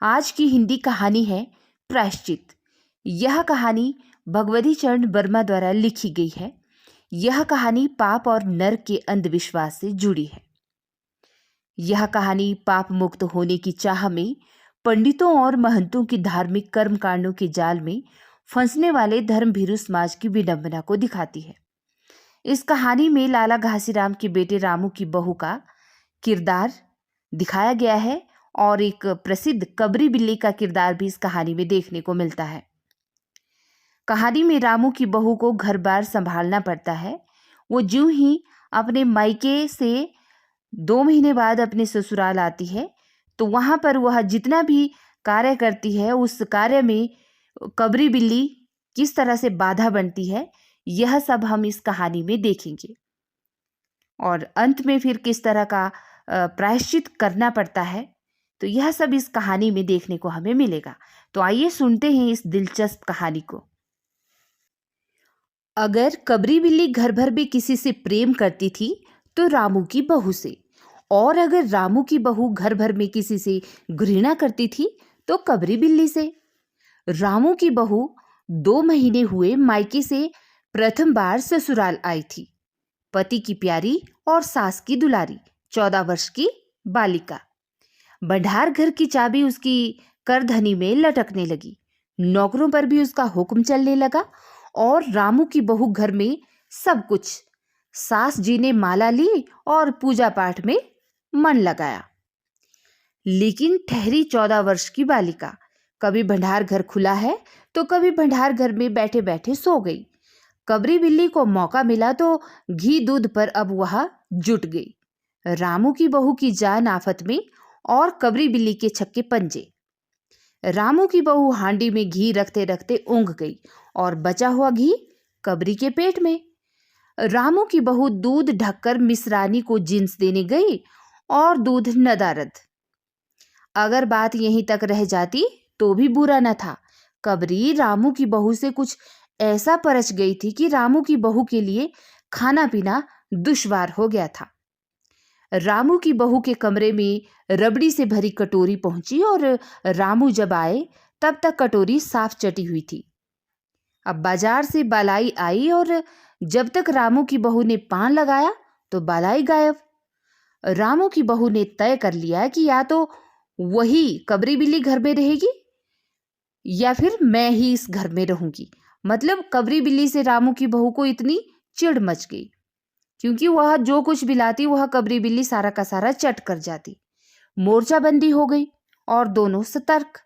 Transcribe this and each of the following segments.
आज की हिंदी कहानी है प्रायश्चित। यह कहानी भगवती चरण वर्मा द्वारा लिखी गई है। यह कहानी पाप और नरक के अंधविश्वास से जुड़ी है। यह कहानी पाप मुक्त होने की चाह में पंडितों और महंतों की धार्मिक कर्म कांडों के जाल में फंसने वाले धर्मभीरू समाज की विडंबना को दिखाती है। इस कहानी में लाला घासीराम के बेटे रामू की बहू का किरदार दिखाया गया है और एक प्रसिद्ध कबरी बिल्ली का किरदार भी इस कहानी में देखने को मिलता है। कहानी में रामू की बहू को घर बार संभालना पड़ता है। वो ज्यों ही अपने मायके से 2 महीने बाद अपने ससुराल आती है तो वहां पर वह जितना भी कार्य करती है उस कार्य में कबरी बिल्ली किस तरह से बाधा बनती है, यह सब हम इस कहानी में देखेंगे और अंत में फिर किस तरह का प्रायश्चित करना पड़ता है, तो यह सब इस कहानी में देखने को हमें मिलेगा। तो आइए सुनते हैं इस दिलचस्प कहानी को। अगर कबरी बिल्ली घर भर भी किसी से प्रेम करती थी तो रामू की बहू से, और अगर रामू की बहू घर भर में किसी से घृणा करती थी तो कबरी बिल्ली से। रामू की बहू 2 महीने हुए मायके से प्रथम बार ससुराल आई थी। पति की प्यारी और सास की दुलारी 14 वर्ष की बालिका। भंडार घर की चाबी उसकी करधनी में लटकने लगी। नौकरों पर भी उसका हुक्म चलने लगा और रामू की बहू घर में सब कुछ। सास जी ने माला ली और पूजा पाठ में मन लगाया। लेकिन ठहरी 14 वर्ष की बालिका कभी भंडार घर खुला है तो कभी भंडार घर में बैठे बैठे सो गई। कबरी बिल्ली को मौका मिला तो घी दूध पर अब वह जुट गई। रामू की बहू की जान आफत में और कबरी बिल्ली के छक्के पंजे। रामू की बहू हांडी में घी रखते रखते ऊंघ गई और बचा हुआ घी कबरी के पेट में। रामू की बहू दूध ढककर मिसरानी को जिन्स देने गई और दूध नदारद। अगर बात यहीं तक रह जाती तो भी बुरा न था। कबरी रामू की बहू से कुछ ऐसा परच गई थी कि रामू की बहू के लिए खाना पीना दुश्वार हो गया था। रामू की बहू के कमरे में रबड़ी से भरी कटोरी पहुंची और रामू जब आए तब तक कटोरी साफ चटी हुई थी। अब बाजार से बालाई आई और जब तक रामू की बहू ने पान लगाया तो बालाई गायब। रामू की बहू ने तय कर लिया कि या तो वही कबरी बिल्ली घर में रहेगी या फिर मैं ही इस घर में रहूंगी। मतलब कबरी बिल्ली से रामू की बहू को इतनी चिढ़ मच गई क्योंकि वह जो कुछ भी लाती वह कबरी बिल्ली सारा का सारा चट कर जाती। मोर्चाबंदी हो गई और दोनों सतर्क।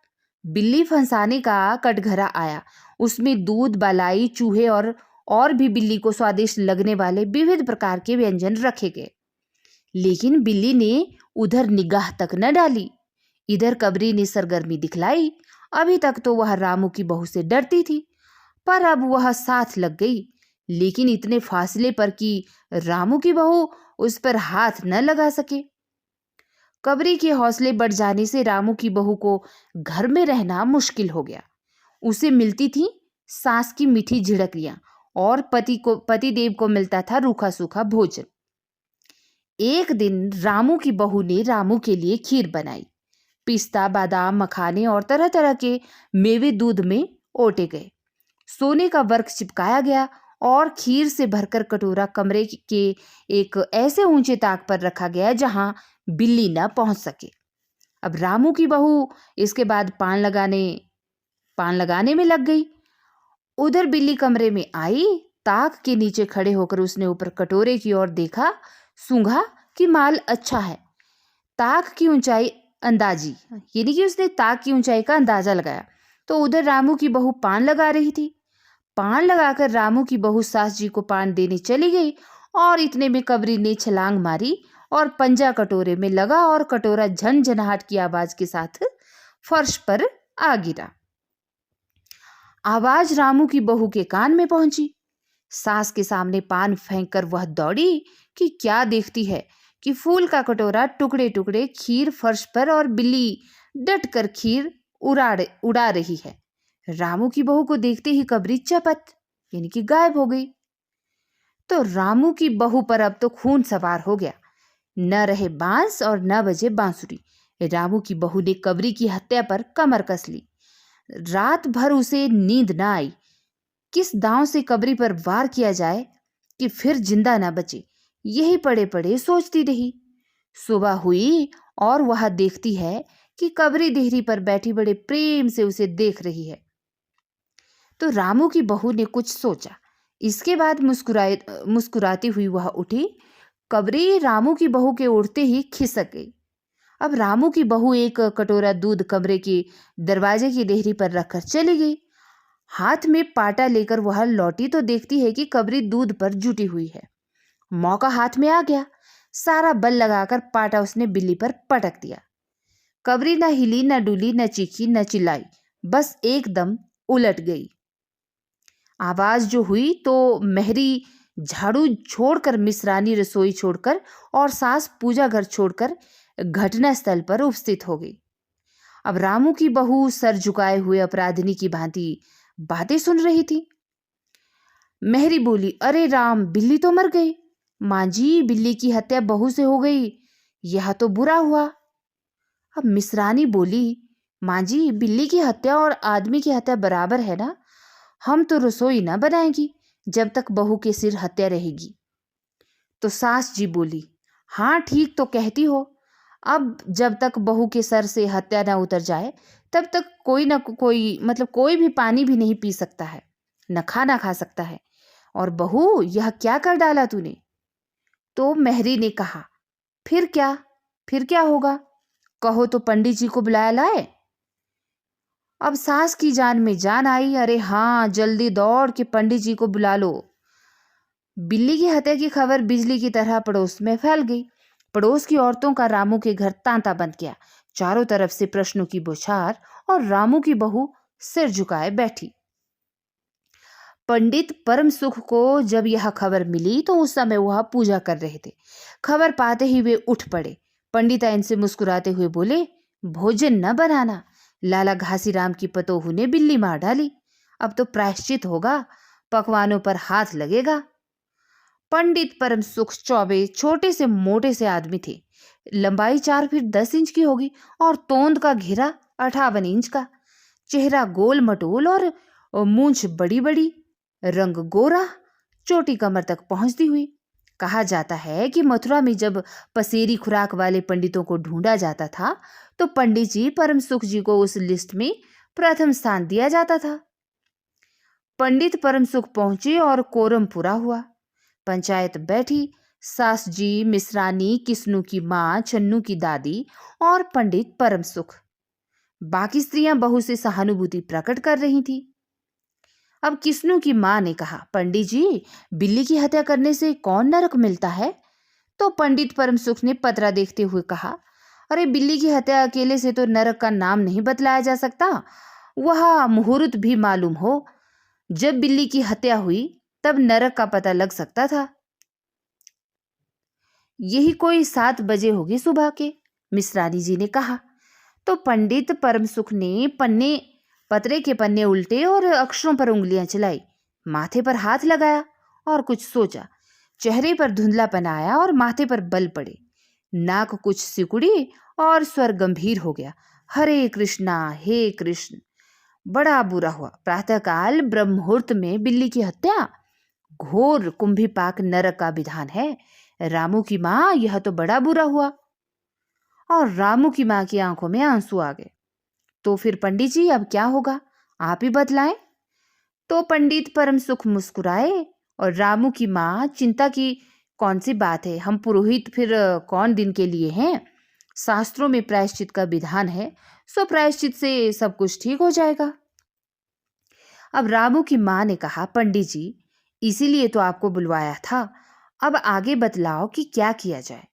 बिल्ली फंसाने का कटघरा आया। उसमें दूध, बालाई, चूहे और भी बिल्ली को स्वादिष्ट लगने वाले विविध प्रकार के व्यंजन रखे गए। लेकिन बिल्ली ने उधर निगाह तक न डाली। इधर कबरी ने सरगर्मी दिखलाई। अभी तक तो वह रामू की बहू से डरती थी, पर अब वह साथ लग गई, लेकिन इतने फासले पर कि रामू की बहू उस पर हाथ न लगा सके। कबरी के हौसले बढ़ जाने से रामू की बहू को घर में रहना मुश्किल हो गया। उसे मिलती थी सास की मीठी झिड़कियां और पतिदेव को मिलता था रूखा सूखा भोजन। एक दिन रामू की बहू ने रामू के लिए खीर बनाई। पिस्ता, बादाम, मखाने और तरह तरह के मेवे दूध में ओटे गए। सोने का वर्क चिपकाया गया और खीर से भरकर कटोरा कमरे के एक ऐसे ऊंचे ताक पर रखा गया जहां बिल्ली न पहुंच सके। अब रामू की बहू इसके बाद पान लगाने में लग गई। उधर बिल्ली कमरे में आई। ताक के नीचे खड़े होकर उसने ऊपर कटोरे की ओर देखा, सूंघा कि माल अच्छा है। ताक की ऊंचाई अंदाजी, यानी कि उसने ताक की ऊंचाई का अंदाजा लगाया तो उधर रामू की बहू पान लगा रही थी। पान लगाकर रामू की बहू सास जी को पान देने चली गई और इतने में कबरी ने छलांग मारी और पंजा कटोरे में लगा और कटोरा झनझनाहट की आवाज के साथ फर्श पर आ गिरा। आवाज रामू की बहू के कान में पहुंची। सास के सामने पान फेंककर वह दौड़ी कि क्या देखती है कि फूल का कटोरा टुकड़े टुकड़े, खीर फर्श पर और बिल्ली डट कर खीर उड़ा रही है। रामू की बहू को देखते ही कबरी चपत, यानी कि गायब हो गई। तो रामू की बहू पर अब तो खून सवार हो गया। न रहे बांस और न बजे बांसुरी। रामू की बहू ने कबरी की हत्या पर कमर कस ली। रात भर उसे नींद ना आई। किस दांव से कबरी पर वार किया जाए कि फिर जिंदा ना बचे, यही पड़े पड़े सोचती रही। सुबह हुई और वह देखती है कि कबरी देहरी पर बैठी बड़े प्रेम से उसे देख रही है। तो रामू की बहू ने कुछ सोचा। इसके बाद मुस्कुराती हुई वह उठी। कबरी रामू की बहू के उठते ही खिसक गई। अब रामू की बहू एक कटोरा दूध कमरे के दरवाजे की देहरी पर रखकर चली गई। हाथ में पाटा लेकर वह लौटी तो देखती है कि कबरी दूध पर जुटी हुई है। मौका हाथ में आ गया। सारा बल लगाकर पाटा उसने बिल्ली पर पटक दिया। कबरी न हिली, न डुली, न चीखी, न चिल्लाई, बस एकदम उलट गई। आवाज जो हुई तो मेहरी झाड़ू छोड़कर, मिश्रानी रसोई छोड़कर और सास पूजा घर छोड़कर घटना स्थल पर उपस्थित हो गई। अब रामू की बहू सर झुकाए हुए अपराधिनी की भांति बातें सुन रही थी। मेहरी बोली, अरे राम, बिल्ली तो मर गई। माँ जी, बिल्ली की हत्या बहू से हो गई, यह तो बुरा हुआ। अब मिश्रानी बोली, माँ जी, बिल्ली की हत्या और आदमी की हत्या बराबर है ना। हम तो रसोई ना बनाएंगी जब तक बहू के सिर हत्या रहेगी। तो सास जी बोली, हाँ ठीक तो कहती हो। अब जब तक बहू के सर से हत्या ना उतर जाए तब तक कोई ना कोई, मतलब कोई भी पानी भी नहीं पी सकता है, न खाना खा सकता है। और बहू, यह क्या कर डाला तूने? तो मेहरी ने कहा, फिर क्या, फिर क्या होगा? कहो तो पंडित जी को बुलाया लाए। अब सास की जान में जान आई। अरे हाँ, जल्दी दौड़ के पंडित जी को बुला लो। बिल्ली की हत्या की खबर बिजली की तरह पड़ोस में फैल गई। पड़ोस की औरतों का रामू के घर तांता बंद गया। चारों तरफ से प्रश्नों की बौछार और रामू की बहू सिर झुकाए बैठी। पंडित परम सुख को जब यह खबर मिली तो उस समय वह पूजा कर रहे थे। खबर पाते ही वे उठ पड़े। पंडिताइन से मुस्कुराते हुए बोले, भोजन न बनाना, लाला घासीराम की पतोहू ने बिल्ली मार डाली, अब तो प्रायश्चित होगा, पकवानों पर हाथ लगेगा। पंडित परम सुख चौबे छोटे से मोटे से आदमी थे। लंबाई 4 फीट 10 इंच की होगी और तोंद का घेरा 58 इंच का। चेहरा गोल मटोल और मूंछ बड़ी बड़ी, रंग गोरा, चोटी कमर तक पहुंचती हुई। कहा जाता है कि मथुरा में जब पसेरी खुराक वाले पंडितों को ढूंढा जाता था तो पंडित जी परम सुख जी को उस लिस्ट में प्रथम स्थान दिया जाता था। पंडित परम सुख पहुंचे और कोरम पूरा हुआ। पंचायत बैठी। सास जी, मिश्रानी, किस्नू की माँ, चन्नू की दादी और पंडित परम सुख। बाकी स्त्रियां बहू से सहानुभूति प्रकट कर रही थी। अब किस्नू की माँ ने कहा, पंडित जी, बिल्ली की हत्या करने से कौन नरक मिलता है? तो पंडित परम सुख ने पतरा देखते हुए कहा, अरे बिल्ली की हत्या अकेले से तो नरक का नाम नहीं बतलाया जा सकता, वह मुहूर्त भी मालूम हो। जब बिल्ली की हत्या हुई तब नरक का पता लग सकता था। यही कोई 7 बजे होगी सुबह के, मिश्रानी जी ने कहा। तो पंडित परम सुख ने पतरे के पन्ने उल्टे और अक्षरों पर उंगलियां चलाई, माथे पर हाथ लगाया और कुछ सोचा। चेहरे पर धुंधलापन आया और माथे पर बल पड़े। नाक कुछ सिकुड़ी और स्वर गंभीर हो गया, हरे कृष्णा, हे कृष्ण। बड़ा बुरा हुआ। प्रातःकाल ब्रह्म मुहूर्त में बिल्ली की हत्या, घोर कुंभीपाक नरक का विधान है। रामू की माँ, यह तो बड़ा बुरा हुआ। और रामू की माँ की आंखों में आंसू आ गए। तो फिर पंडित जी, अब क्या होगा, आप ही बतलाएं। तो पंडित परम सुख मुस्कुराए और रामू की माँ, चिंता की कौन सी बात है, हम पुरोहित फिर कौन दिन के लिए हैं। शास्त्रों में प्रायश्चित का विधान है, सो प्रायश्चित से सब कुछ ठीक हो जाएगा। अब रामू की माँ ने कहा, पंडित जी, इसीलिए तो आपको बुलवाया था। अब आगे बतलाओ कि क्या किया जाए।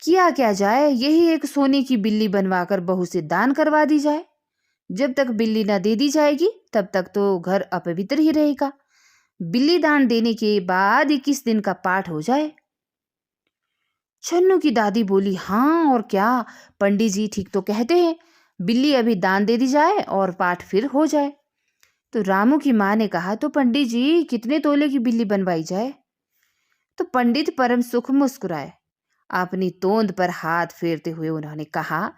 किया क्या जाए, यही एक सोने की बिल्ली बनवाकर बहू से दान करवा दी जाए। जब तक बिल्ली ना दे दी जाएगी तब तक तो घर अपवित्र ही रहेगा। बिल्ली दान देने के बाद 21 दिन का पाठ हो जाए। छन्नू की दादी बोली, हाँ और क्या, पंडित जी ठीक तो कहते हैं, बिल्ली अभी दान दे दी जाए और पाठ फिर हो जाए। तो रामू की माँ ने कहा, तो पंडित जी, कितने तोले की बिल्ली बनवाई जाए? तो पंडित परम सुख मुस्कुराए, अपनी तोंद पर हाथ फेरते हुए उन्होंने कहा,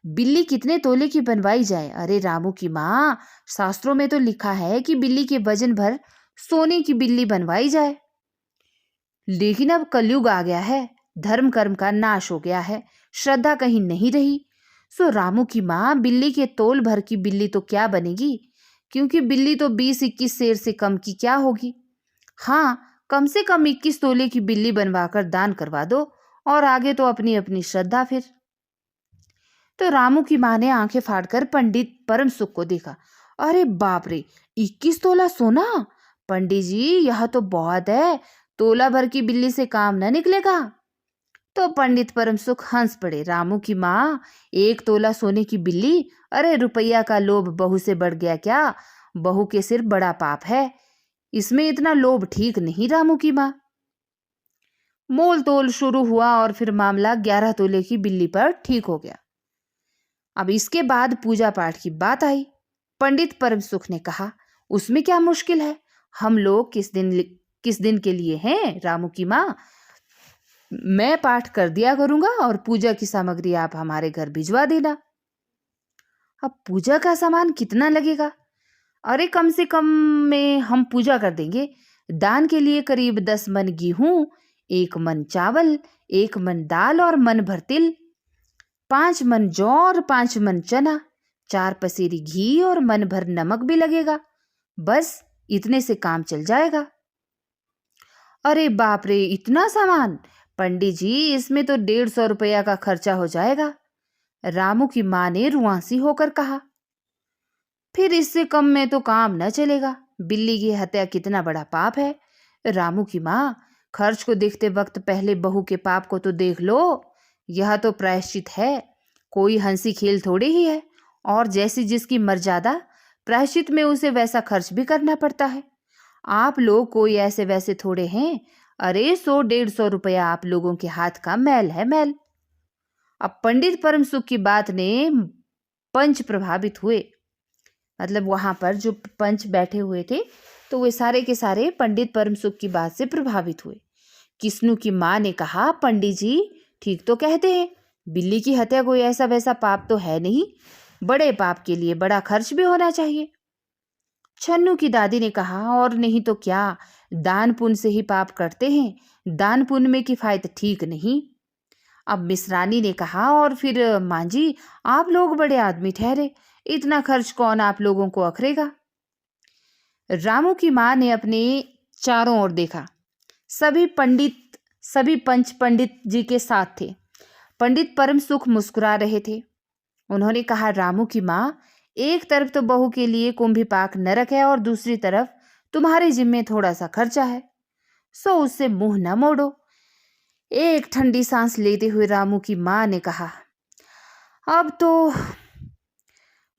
बिल्ली कितने तोले की बनवाई जाए? अरे रामू की माँ, शास्त्रों में तो लिखा है कि बिल्ली के वजन भर सोने की बिल्ली बनवाई जाए। लेकिन अब कलयुग आ गया है, धर्म कर्म का नाश हो गया है, श्रद्धा कहीं नहीं रही। सो रामू की माँ, बिल्ली के तोल भर की बिल्ली तो क्या बनेगी, क्योंकि बिल्ली तो 20-21 सेर से कम की क्या होगी। हाँ, कम से कम 21 तोले की बिल्ली बनवाकर दान करवा दो, और आगे तो अपनी अपनी श्रद्धा फिर। तो रामू की माँ ने आंखें फाड़कर पंडित परम सुख को देखा। अरे बाप रे, 21 तोला सोना! पंडित जी, यह तो बहुत है, तोला भर की बिल्ली से काम न निकलेगा। तो पंडित परम सुख हंस पड़े। रामू की माँ, 1 तोला सोने की बिल्ली? अरे रुपया का लोभ बहू से बढ़ गया क्या? बहू के सिर बड़ा पाप है, इसमें इतना लोभ ठीक नहीं। रामू की माँ, मोल तोल शुरू हुआ और फिर मामला 11 तोले की बिल्ली पर ठीक हो गया। अब इसके बाद पूजा पाठ की बात आई। पंडित परम सुख ने कहा, उसमें क्या मुश्किल है, हम लोग किस दिन के लिए हैं? रामू की माँ, मैं पाठ कर दिया करूंगा और पूजा की सामग्री आप हमारे घर भिजवा देना। अब पूजा का सामान कितना लगेगा? अरे कम से कम में हम पूजा कर देंगे। दान के लिए करीब 10 मन गेहूं, 1 मन चावल, 1 मन दाल और मन भर तिल, 5 मन जौ और 5 मन चना, 4 पसेरी घी और मन भर नमक भी लगेगा। बस इतने से काम चल जाएगा। अरे बाप रे, इतना सामान! पंडित जी, इसमें तो 150 रुपया का खर्चा हो जाएगा। रामू की माँ ने रुआंसी होकर कहा। फिर इससे कम में तो काम न चलेगा। बिल्ली की हत्या कितना बड़ा पाप है। रामू की माँ, खर्च को देखते वक्त पहले बहू के पाप को तो देख लो। यह तो प्रायश्चित है, कोई हंसी खेल थोड़ी ही है। और जैसी जिसकी मर्यादा, प्रायश्चित में उसे वैसा खर्च भी करना पड़ता है। आप लोग कोई ऐसे वैसे थोड़े हैं। अरे 100-150 रुपया आप लोगों के हाथ का मैल है, मैल। अब पंडित परम सुख की बात ने पंच प्रभावित हुए। मतलब वहां पर जो पंच बैठे हुए थे, तो वे सारे के सारे पंडित परम सुख की बात से प्रभावित हुए। किस्नू की माँ ने कहा, पंडित जी ठीक तो कहते हैं, बिल्ली की हत्या कोई ऐसा वैसा पाप तो है नहीं, बड़े पाप के लिए बड़ा खर्च भी होना चाहिए। छन्नू की दादी ने कहा, और नहीं तो क्या, दान पुण्य से ही पाप करते हैं, दान पुण्य में किफायत ठीक नहीं। अब मिश्रानी ने कहा, और फिर माँ जी, आप लोग बड़े आदमी ठहरे, इतना खर्च कौन आप लोगों को अखरेगा। रामू की माँ ने अपने चारों ओर देखा। सभी पंच पंडित जी के साथ थे। पंडित परम सुख मुस्कुरा रहे थे। उन्होंने कहा, रामू की माँ, एक तरफ तो बहू के लिए कुंभी पाक नरक है और दूसरी तरफ तुम्हारे जिम्मे थोड़ा सा खर्चा है, सो उससे मुंह न मोड़ो। एक ठंडी सांस लेते हुए रामू की माँ ने कहा, अब तो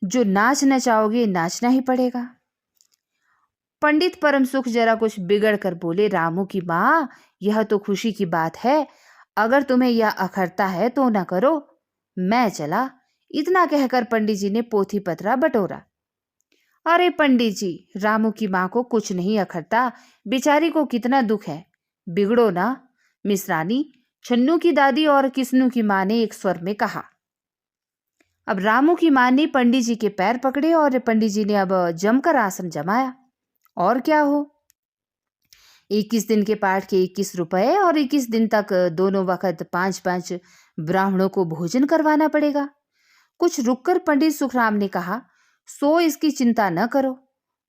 जो नाच नचाओगे नाचना ही पड़ेगा। पंडित परम सुख जरा कुछ बिगड़ कर बोले, रामू की माँ, यह तो खुशी की बात है, अगर तुम्हें यह अखरता है तो न करो, मैं चला। इतना कहकर पंडित जी ने पोथी पत्रा बटोरा। अरे पंडित जी, रामू की माँ को कुछ नहीं अखरता, बेचारी को कितना दुख है, बिगड़ो ना। मिश्रानी, छन्नू की दादी और किस्नू की माँ ने एक स्वर में कहा। अब रामू की माँ ने पंडित जी के पैर पकड़े और पंडित जी ने अब जमकर आसन जमाया। और क्या हो, 21 दिन के पाठ के 21 रुपए और 21 दिन तक दोनों वक्त 5-5 ब्राह्मणों को भोजन करवाना पड़ेगा। कुछ रुककर पंडित सुखराम ने कहा, सो इसकी चिंता न करो,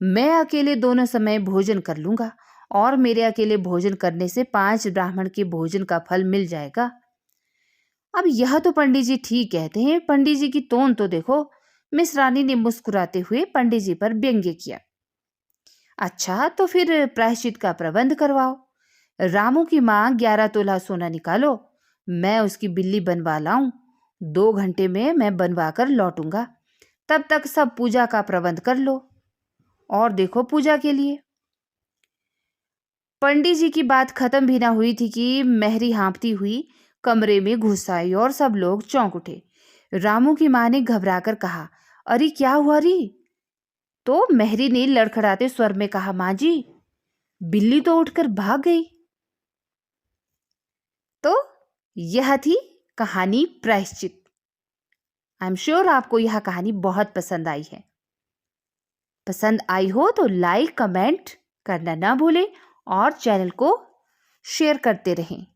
मैं अकेले दोनों समय भोजन कर लूंगा और मेरे अकेले भोजन करने से 5 ब्राह्मण के भोजन का फल मिल जाएगा। अब यह तो पंडित जी ठीक कहते हैं, पंडित जी की टोन तो देखो। मिस रानी ने मुस्कुराते हुए पंडित जी पर व्यंग्य किया। अच्छा, तो फिर प्रायश्चित का प्रबंध करवाओ। रामू की माँ 11 तोला सोना निकालो, मैं उसकी बिल्ली बनवा लाऊं। 2 घंटे में मैं बनवा कर लौटूंगा, तब तक सब पूजा का प्रबंध कर लो। और देखो पूजा के लिए। पंडित जी की बात खत्म भी ना हुई थी कि मेहरी हाँफती हुई कमरे में घुस आई और सब लोग चौंक उठे। रामू की माँ ने घबराकर कहा, अरे क्या हुआ री? तो मेहरी ने लड़खड़ाते स्वर में कहा, माँ जी, बिल्ली तो उठकर भाग गई। तो यह थी कहानी प्रायश्चित। आई एम श्योर आपको यह कहानी बहुत पसंद आई है। पसंद आई हो तो लाइक कमेंट करना ना भूलें और चैनल को शेयर करते रहें।